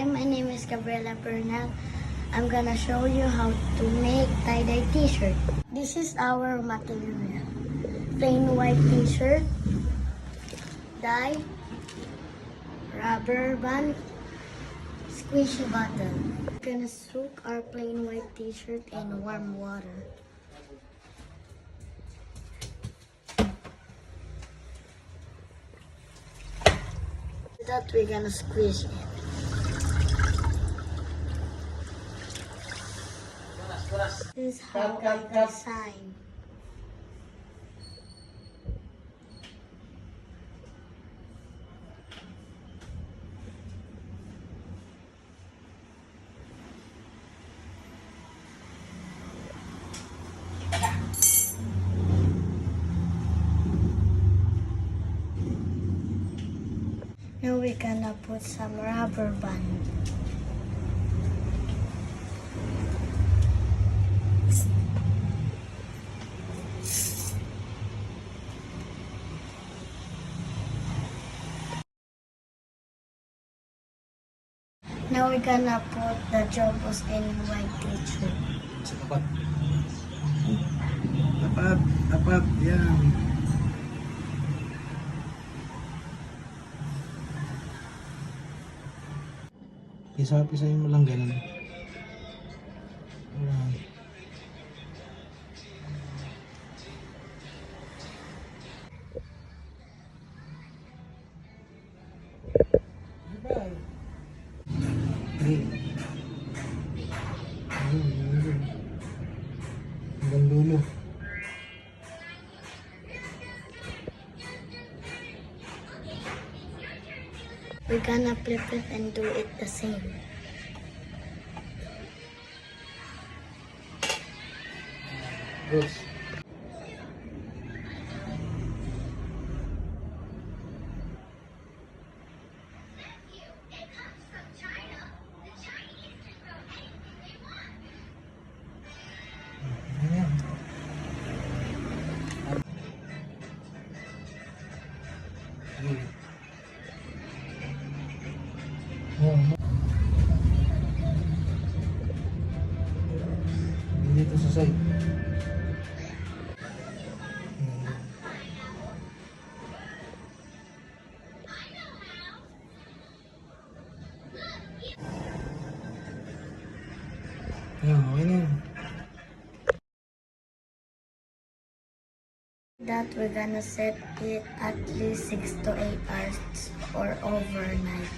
Hi, my name is Gabriela Bernal. I'm gonna show you how to make tie-dye t-shirt. This is our material. Plain white t-shirt, dye, rubber band, squishy button. We're gonna soak our plain white t-shirt in warm water. After that, we're gonna squeeze it. This is how I design. Now we're gonna put some rubber band. Now we're gonna put the jobos in white t-shirt. Sa tapat. Tapat, tapat, yan. Pisa-pisahin mo lang ganun. Ayan. Bye-bye. Ayun. Ayun. Hanggang dulo. We're gonna flip it and do it the same. Rose. Ayan. Ayun. Dito sa side. Ayan, okay na yun. That we're gonna set it at least 6 to 8 hours or overnight.